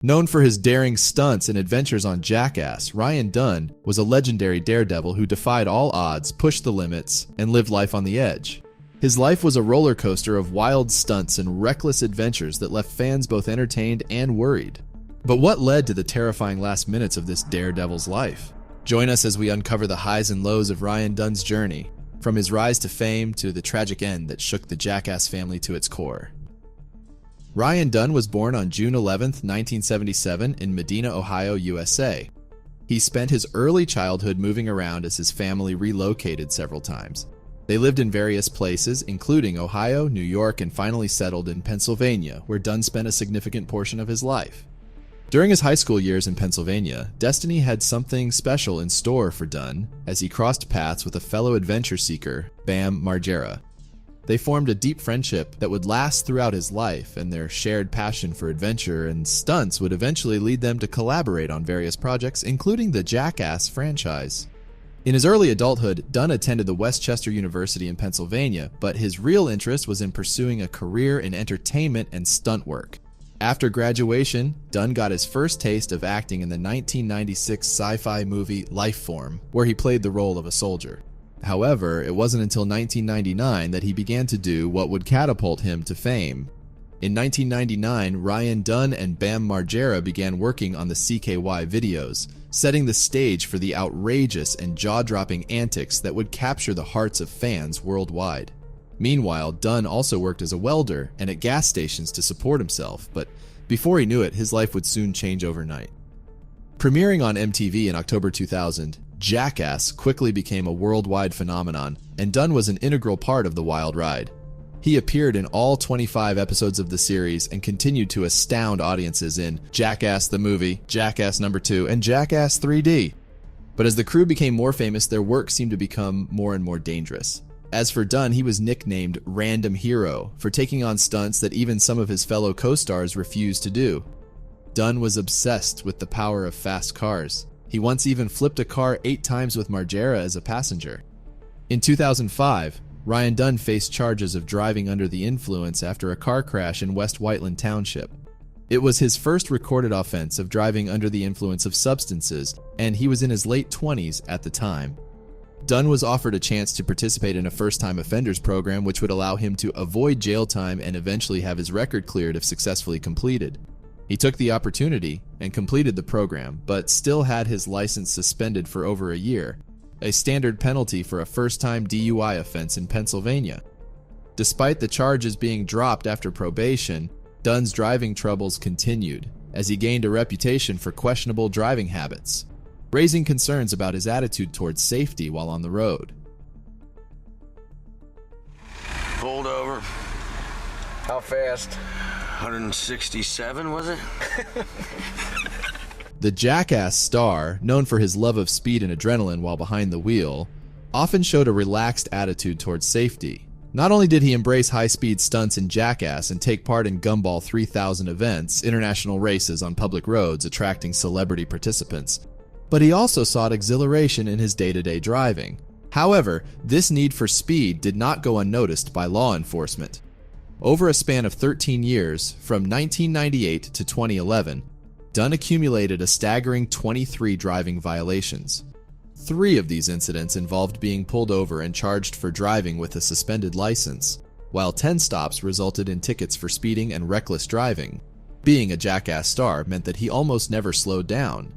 Known for his daring stunts and adventures on Jackass, Ryan Dunn was a legendary daredevil who defied all odds, pushed the limits, and lived life on the edge. His life was a roller coaster of wild stunts and reckless adventures that left fans both entertained and worried. But what led to the terrifying last minutes of this daredevil's life? Join us as we uncover the highs and lows of Ryan Dunn's journey, from his rise to fame to the tragic end that shook the Jackass family to its core. Ryan Dunn was born on June 11, 1977 in Medina, Ohio, USA. He spent his early childhood moving around as his family relocated several times. They lived in various places, including Ohio, New York, and finally settled in Pennsylvania, where Dunn spent a significant portion of his life. During his high school years in Pennsylvania, destiny had something special in store for Dunn as he crossed paths with a fellow adventure seeker, Bam Margera. They formed a deep friendship that would last throughout his life, and their shared passion for adventure and stunts would eventually lead them to collaborate on various projects, including the Jackass franchise. In his early adulthood, Dunn attended the West Chester University in Pennsylvania, but his real interest was in pursuing a career in entertainment and stunt work. After graduation, Dunn got his first taste of acting in the 1996 sci-fi movie Lifeform, where he played the role of a soldier. However, it wasn't until 1999 that he began to do what would catapult him to fame. In 1999, Ryan Dunn and Bam Margera began working on the CKY videos, setting the stage for the outrageous and jaw-dropping antics that would capture the hearts of fans worldwide. Meanwhile, Dunn also worked as a welder and at gas stations to support himself, but before he knew it, his life would soon change overnight. Premiering on MTV in October 2000, Jackass quickly became a worldwide phenomenon, and Dunn was an integral part of the wild ride. He appeared in all 25 episodes of the series and continued to astound audiences in Jackass the Movie, Jackass No. 2, and Jackass 3D. But as the crew became more famous, their work seemed to become more and more dangerous. As for Dunn, he was nicknamed Random Hero for taking on stunts that even some of his fellow co-stars refused to do. Dunn was obsessed with the power of fast cars. He once even flipped a car 8 times with Margera as a passenger. In 2005, Ryan Dunn faced charges of driving under the influence after a car crash in West Whiteland Township. It was his first recorded offense of driving under the influence of substances, and he was in his late 20s at the time. Dunn was offered a chance to participate in a first-time offenders program which would allow him to avoid jail time and eventually have his record cleared if successfully completed. He took the opportunity and completed the program, but still had his license suspended for over a year, a standard penalty for a first-time DUI offense in Pennsylvania. Despite the charges being dropped after probation, Dunn's driving troubles continued as he gained a reputation for questionable driving habits, raising concerns about his attitude towards safety while on the road. Pulled over. How fast? 167, was it? The Jackass star, known for his love of speed and adrenaline while behind the wheel, often showed a relaxed attitude towards safety. Not only did he embrace high-speed stunts in Jackass and take part in Gumball 3000 events, international races on public roads attracting celebrity participants, but he also sought exhilaration in his day-to-day driving. However, this need for speed did not go unnoticed by law enforcement. Over a span of 13 years, from 1998 to 2011, Dunn accumulated a staggering 23 driving violations. 3 of these incidents involved being pulled over and charged for driving with a suspended license, while 10 stops resulted in tickets for speeding and reckless driving. Being a Jackass star meant that he almost never slowed down.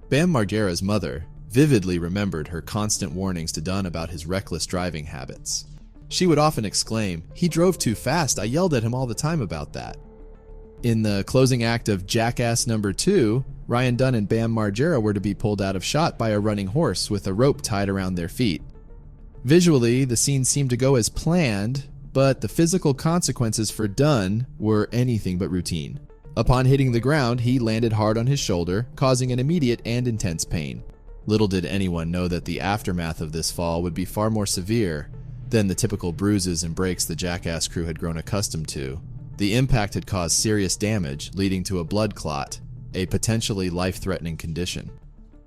Bam Margera's mother vividly remembered her constant warnings to Dunn about his reckless driving habits. She would often exclaim, "He drove too fast, I yelled at him all the time about that." In the closing act of Jackass No. 2, Ryan Dunn and Bam Margera were to be pulled out of shot by a running horse with a rope tied around their feet. Visually, the scene seemed to go as planned, but the physical consequences for Dunn were anything but routine. Upon hitting the ground, he landed hard on his shoulder, causing an immediate and intense pain. Little did anyone know that the aftermath of this fall would be far more severe than the typical bruises and breaks the Jackass crew had grown accustomed to. The impact had caused serious damage, leading to a blood clot, a potentially life-threatening condition.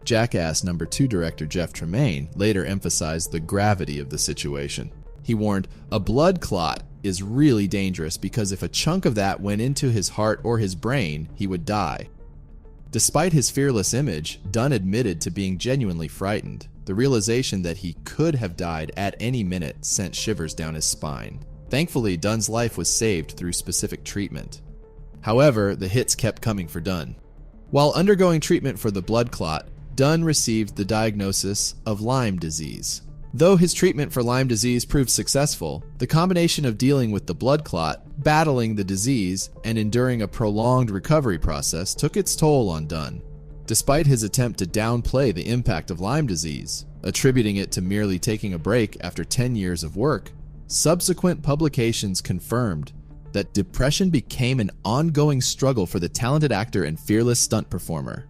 Jackass No. 2 director Jeff Tremaine later emphasized the gravity of the situation. He warned, "A blood clot is really dangerous because if a chunk of that went into his heart or his brain, he would die. Despite his fearless image, Dunn admitted to being genuinely frightened. The realization that he could have died at any minute sent shivers down his spine. Thankfully, Dunn's life was saved through specific treatment. However, the hits kept coming for Dunn. While undergoing treatment for the blood clot, Dunn received the diagnosis of Lyme disease. Though his treatment for Lyme disease proved successful, the combination of dealing with the blood clot, battling the disease, and enduring a prolonged recovery process took its toll on Dunn. Despite his attempt to downplay the impact of Lyme disease, attributing it to merely taking a break after 10 years of work, subsequent publications confirmed that depression became an ongoing struggle for the talented actor and fearless stunt performer.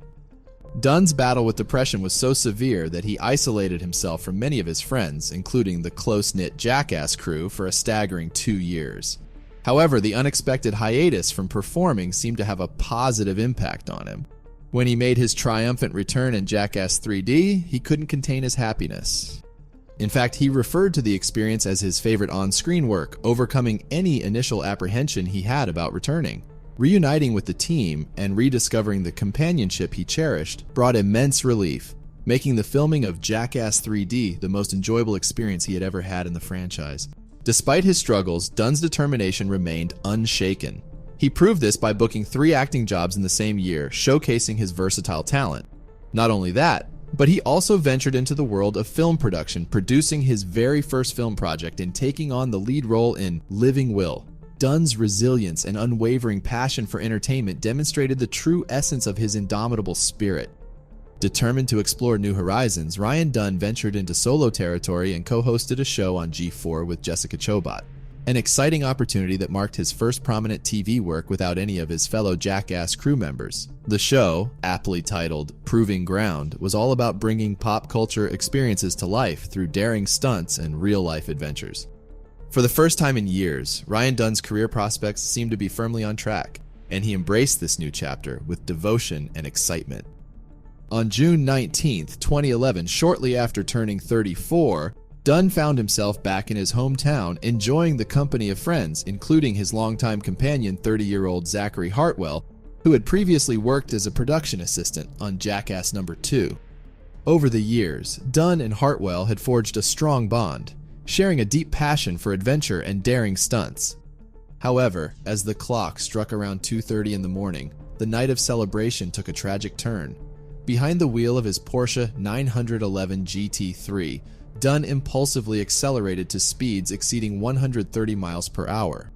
Dunn's battle with depression was so severe that he isolated himself from many of his friends, including the close-knit Jackass crew, for a staggering 2 years. However, the unexpected hiatus from performing seemed to have a positive impact on him. When he made his triumphant return in Jackass 3D, he couldn't contain his happiness. In fact, he referred to the experience as his favorite on-screen work, overcoming any initial apprehension he had about returning. Reuniting with the team and rediscovering the companionship he cherished brought immense relief, making the filming of Jackass 3D the most enjoyable experience he had ever had in the franchise. Despite his struggles, Dunn's determination remained unshaken. He proved this by booking 3 acting jobs in the same year, showcasing his versatile talent. Not only that, but he also ventured into the world of film production, producing his very first film project and taking on the lead role in Living Will. Dunn's resilience and unwavering passion for entertainment demonstrated the true essence of his indomitable spirit. Determined to explore new horizons, Ryan Dunn ventured into solo territory and co-hosted a show on G4 with Jessica Chobot, an exciting opportunity that marked his first prominent TV work without any of his fellow Jackass crew members. The show, aptly titled Proving Ground, was all about bringing pop culture experiences to life through daring stunts and real-life adventures. For the first time in years, Ryan Dunn's career prospects seemed to be firmly on track, and he embraced this new chapter with devotion and excitement. On June 19, 2011, shortly after turning 34, Dunn found himself back in his hometown enjoying the company of friends, including his longtime companion, 30-year-old Zachary Hartwell, who had previously worked as a production assistant on Jackass No. 2. Over the years, Dunn and Hartwell had forged a strong bond, sharing a deep passion for adventure and daring stunts. However, as the clock struck around 2:30 in the morning, the night of celebration took a tragic turn. Behind the wheel of his Porsche 911 GT3, Dunn impulsively accelerated to speeds exceeding 130 miles per hour.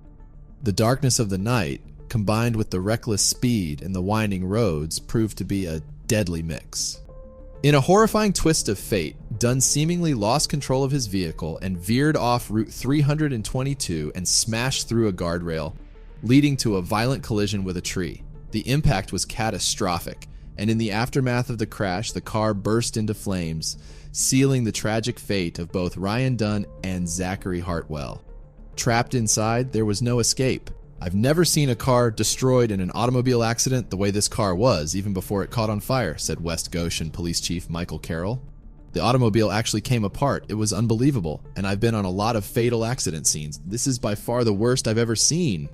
The darkness of the night, combined with the reckless speed and the winding roads, proved to be a deadly mix. In a horrifying twist of fate, Dunn seemingly lost control of his vehicle and veered off Route 322 and smashed through a guardrail, leading to a violent collision with a tree. The impact was catastrophic, and in the aftermath of the crash, the car burst into flames, sealing the tragic fate of both Ryan Dunn and Zachary Hartwell. Trapped inside, there was no escape. I've never seen a car destroyed in an automobile accident the way this car was, even before it caught on fire, said West Goshen Police Chief Michael Carroll. The automobile actually came apart. It was unbelievable, and I've been on a lot of fatal accident scenes. This is by far the worst I've ever seen.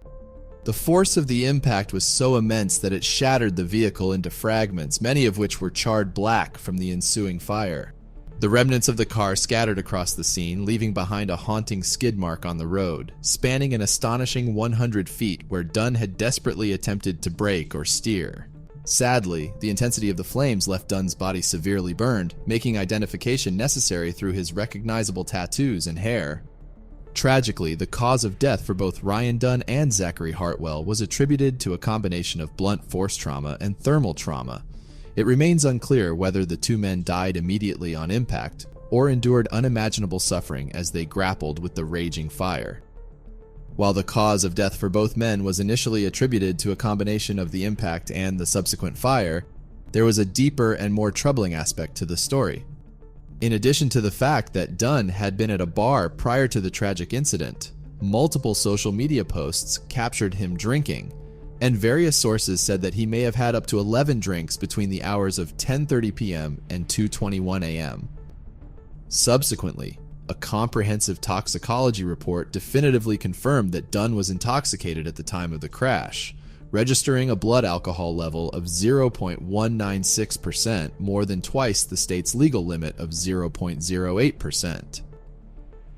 The force of the impact was so immense that it shattered the vehicle into fragments, many of which were charred black from the ensuing fire. The remnants of the car scattered across the scene, leaving behind a haunting skid mark on the road, spanning an astonishing 100 feet where Dunn had desperately attempted to brake or steer. Sadly, the intensity of the flames left Dunn's body severely burned, making identification necessary through his recognizable tattoos and hair. Tragically, the cause of death for both Ryan Dunn and Zachary Hartwell was attributed to a combination of blunt force trauma and thermal trauma. It remains unclear whether the two men died immediately on impact or endured unimaginable suffering as they grappled with the raging fire. While the cause of death for both men was initially attributed to a combination of the impact and the subsequent fire, there was a deeper and more troubling aspect to the story. In addition to the fact that Dunn had been at a bar prior to the tragic incident, multiple social media posts captured him drinking, and various sources said that he may have had up to 11 drinks between the hours of 10:30 p.m. and 2:21 a.m. Subsequently, a comprehensive toxicology report definitively confirmed that Dunn was intoxicated at the time of the crash, registering a blood alcohol level of 0.196%, more than twice the state's legal limit of 0.08%.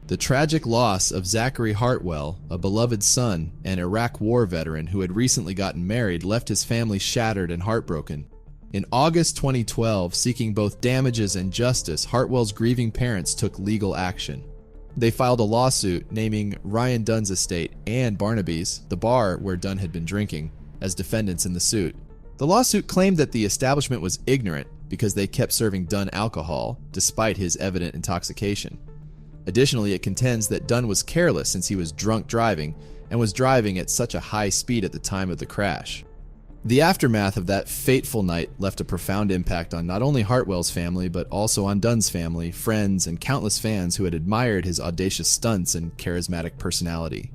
The tragic loss of Zachary Hartwell, a beloved son and Iraq War veteran who had recently gotten married, left his family shattered and heartbroken. In August 2012, seeking both damages and justice, Hartwell's grieving parents took legal action. They filed a lawsuit naming Ryan Dunn's estate and Barnaby's, the bar where Dunn had been drinking, as defendants in the suit. The lawsuit claimed that the establishment was ignorant because they kept serving Dunn alcohol, despite his evident intoxication. Additionally, it contends that Dunn was careless since he was drunk driving and was driving at such a high speed at the time of the crash. The aftermath of that fateful night left a profound impact on not only Hartwell's family, but also on Dunn's family, friends, and countless fans who had admired his audacious stunts and charismatic personality.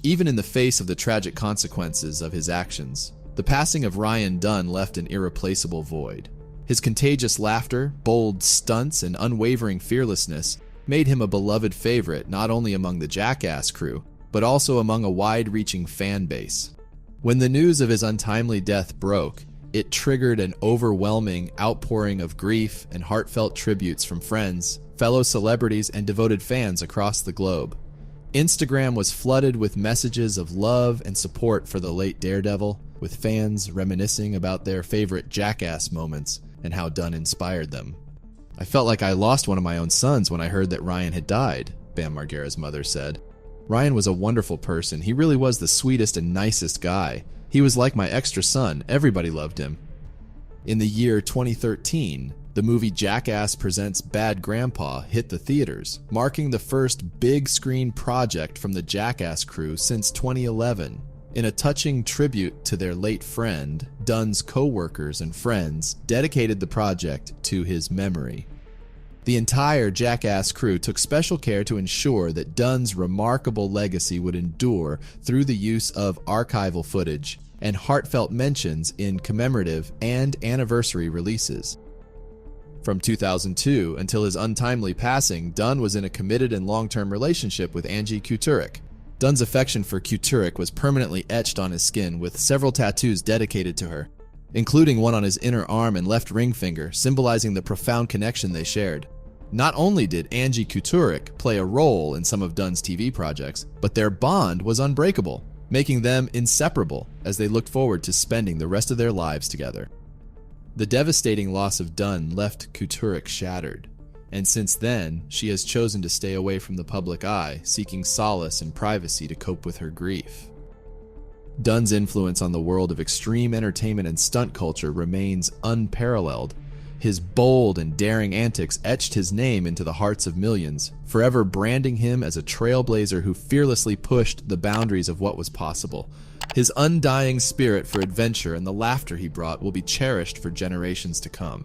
Even in the face of the tragic consequences of his actions, the passing of Ryan Dunn left an irreplaceable void. His contagious laughter, bold stunts, and unwavering fearlessness made him a beloved favorite not only among the Jackass crew, but also among a wide-reaching fan base. When the news of his untimely death broke, it triggered an overwhelming outpouring of grief and heartfelt tributes from friends, fellow celebrities, and devoted fans across the globe. Instagram was flooded with messages of love and support for the late Daredevil, with fans reminiscing about their favorite Jackass moments and how Dunn inspired them. "I felt like I lost one of my own sons when I heard that Ryan had died," Bam Margera's mother said. "Ryan was a wonderful person. He really was the sweetest and nicest guy. He was like my extra son. Everybody loved him." In the year 2013, the movie Jackass Presents Bad Grandpa hit the theaters, marking the first big-screen project from the Jackass crew since 2011. In a touching tribute to their late friend, Dunn's co-workers and friends dedicated the project to his memory. The entire Jackass crew took special care to ensure that Dunn's remarkable legacy would endure through the use of archival footage and heartfelt mentions in commemorative and anniversary releases. From 2002 until his untimely passing, Dunn was in a committed and long-term relationship with Angie Kuturik. Dunn's affection for Kuturik was permanently etched on his skin, with several tattoos dedicated to her, including one on his inner arm and left ring finger, symbolizing the profound connection they shared. Not only did Angie Kuturik play a role in some of Dunn's TV projects, but their bond was unbreakable, making them inseparable as they looked forward to spending the rest of their lives together. The devastating loss of Dunn left Kuturik shattered, and since then, she has chosen to stay away from the public eye, seeking solace and privacy to cope with her grief. Dunn's influence on the world of extreme entertainment and stunt culture remains unparalleled. His bold and daring antics etched his name into the hearts of millions, forever branding him as a trailblazer who fearlessly pushed the boundaries of what was possible. His undying spirit for adventure and the laughter he brought will be cherished for generations to come.